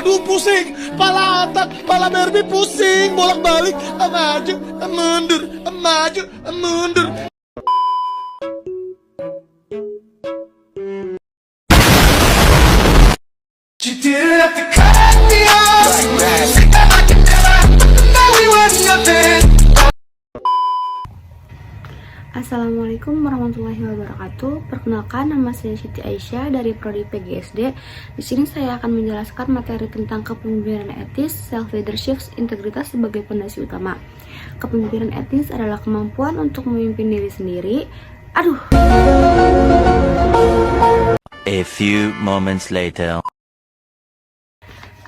Aduh pusing, pala otak, pala Barbie pusing, bolak-balik, maju, mundur, maju, mundur. You didn't have to cut me off. I can never know we were nothing. Assalamualaikum warahmatullahi wabarakatuh. Perkenalkan, nama saya Siti Aisyah dari Prodi PGSD. Di sini saya akan menjelaskan materi tentang kepemimpinan etis, self leadership, integritas sebagai fondasi utama. Kepemimpinan etis adalah kemampuan untuk memimpin diri sendiri. A few moments later.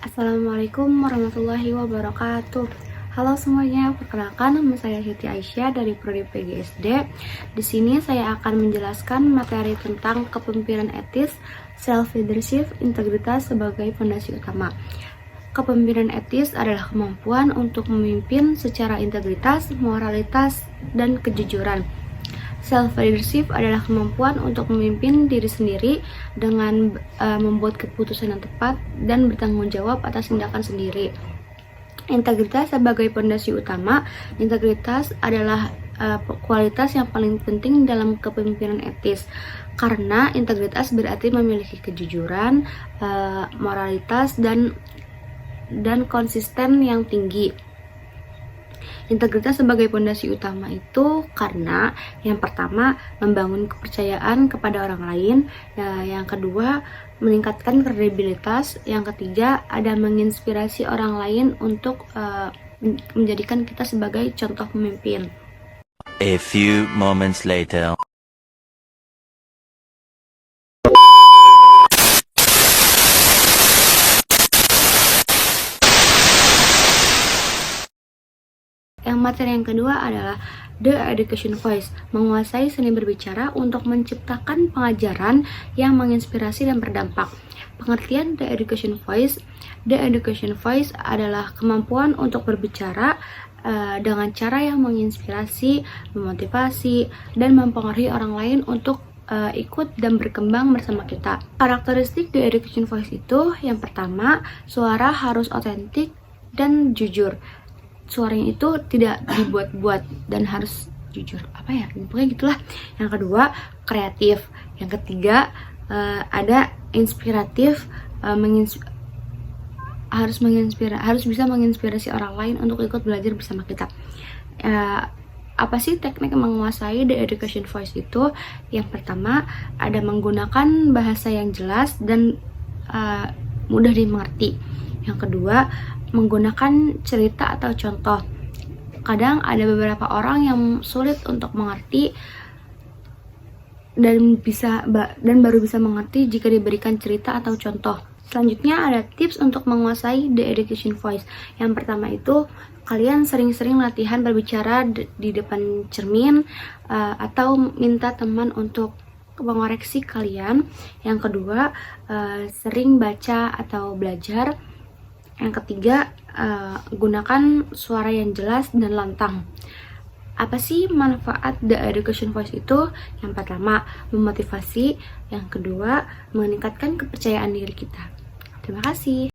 Assalamualaikum warahmatullahi wabarakatuh. Halo semuanya, perkenalkan nama saya Siti Aisyah dari Prodi PGSD. Di sini saya akan menjelaskan materi tentang kepemimpinan etis, self leadership, integritas sebagai fondasi utama. Kepemimpinan etis adalah kemampuan untuk memimpin secara integritas, moralitas, dan kejujuran. Self leadership adalah kemampuan untuk memimpin diri sendiri dengan membuat keputusan yang tepat dan bertanggung jawab atas tindakan sendiri. Integritas sebagai fondasi utama. Integritas adalah kualitas yang paling penting dalam kepemimpinan etis, karena integritas berarti memiliki kejujuran, moralitas, dan konsisten yang tinggi. Integritas sebagai fondasi utama itu karena yang pertama membangun kepercayaan kepada orang lain, yang kedua meningkatkan kredibilitas, yang ketiga ada menginspirasi orang lain untuk menjadikan kita sebagai contoh pemimpin. A few moments later. Yang materi yang kedua adalah The Education Voice, menguasai seni berbicara untuk menciptakan pengajaran yang menginspirasi dan berdampak. Pengertian The Education Voice adalah kemampuan untuk berbicara dengan cara yang menginspirasi, memotivasi, dan mempengaruhi orang lain untuk ikut dan berkembang bersama kita. Karakteristik The Education Voice itu yang pertama, suara harus otentik dan jujur. Suaranya itu tidak dibuat-buat dan harus jujur, pokoknya gitulah. Yang kedua, kreatif. Yang ketiga, ada inspiratif, harus bisa menginspirasi orang lain untuk ikut belajar bersama kita. Apa sih teknik menguasai The Education Voice itu? Yang pertama, ada menggunakan bahasa yang jelas dan mudah dimengerti. Yang kedua, menggunakan cerita atau contoh. Kadang ada beberapa orang yang sulit untuk mengerti dan baru bisa mengerti jika diberikan cerita atau contoh. Selanjutnya ada tips untuk menguasai The Education Voice. Yang pertama itu, kalian sering-sering latihan berbicara di depan cermin atau minta teman untuk mengoreksi kalian. Yang kedua, sering baca atau belajar. Yang ketiga, gunakan suara yang jelas dan lantang. Apa sih manfaat The Education Voice itu? Yang pertama, memotivasi. Yang kedua, meningkatkan kepercayaan diri kita. Terima kasih.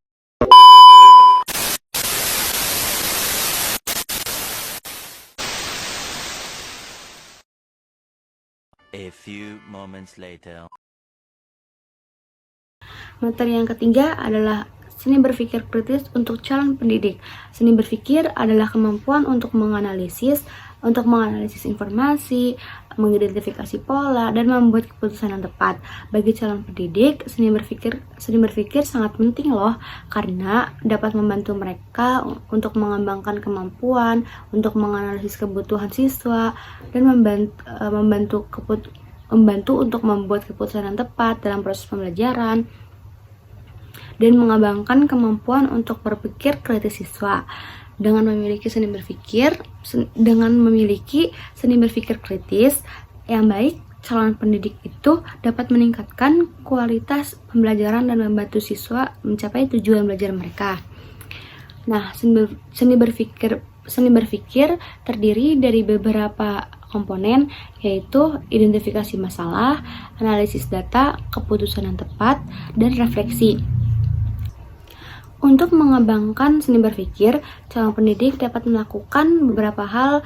A few moments later. Materi yang ketiga adalah seni berpikir kritis untuk calon pendidik. Seni berpikir adalah kemampuan untuk menganalisis informasi, mengidentifikasi pola, dan membuat keputusan yang tepat. Bagi calon pendidik, seni berpikir sangat penting loh, karena dapat membantu mereka untuk mengembangkan kemampuan, untuk menganalisis kebutuhan siswa, dan membantu untuk membuat keputusan yang tepat dalam proses pembelajaran, dan mengembangkan kemampuan untuk berpikir kritis siswa. Dengan memiliki seni berpikir kritis yang baik, calon pendidik itu dapat meningkatkan kualitas pembelajaran dan membantu siswa mencapai tujuan belajar mereka. Nah, seni berpikir terdiri dari beberapa komponen, yaitu identifikasi masalah, analisis data, keputusan yang tepat, dan refleksi. Untuk mengembangkan seni berpikir, calon pendidik dapat melakukan beberapa hal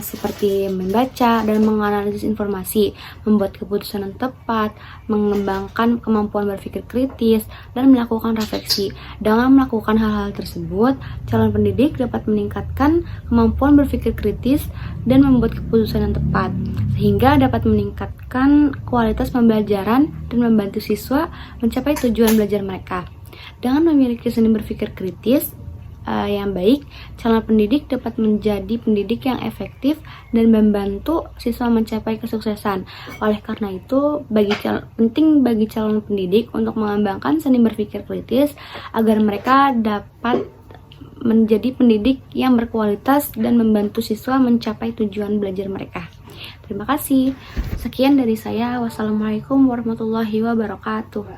seperti membaca dan menganalisis informasi, membuat keputusan yang tepat, mengembangkan kemampuan berpikir kritis, dan melakukan refleksi. Dengan melakukan hal-hal tersebut, calon pendidik dapat meningkatkan kemampuan berpikir kritis dan membuat keputusan yang tepat, sehingga dapat meningkatkan kualitas pembelajaran dan membantu siswa mencapai tujuan belajar mereka. Dengan memiliki seni berpikir kritis yang baik, calon pendidik dapat menjadi pendidik yang efektif dan membantu siswa mencapai kesuksesan. Oleh karena itu, penting bagi calon pendidik untuk mengembangkan seni berpikir kritis agar mereka dapat menjadi pendidik yang berkualitas dan membantu siswa mencapai tujuan belajar mereka. Terima kasih. Sekian dari saya. Wassalamualaikum warahmatullahi wabarakatuh.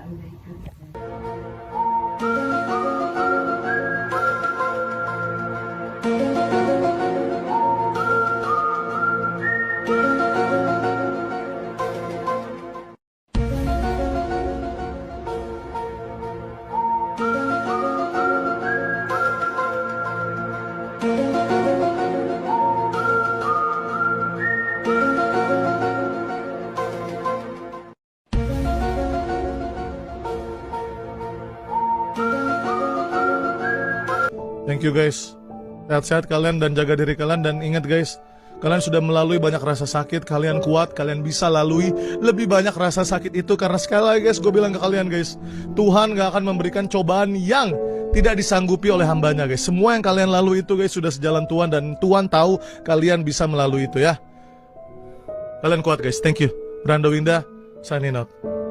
Thank you guys. Sehat-sehat kalian dan jaga diri kalian. Dan ingat guys, kalian sudah melalui banyak rasa sakit. Kalian kuat, kalian bisa lalui lebih banyak rasa sakit itu. Karena sekali lagi guys, gue bilang ke kalian guys, Tuhan gak akan memberikan cobaan yang tidak disanggupi oleh hambanya guys. Semua yang kalian lalui itu guys sudah sejalan Tuhan. Dan Tuhan tahu kalian bisa melalui itu ya. Kalian kuat guys, thank you. Brando Winda, signing out.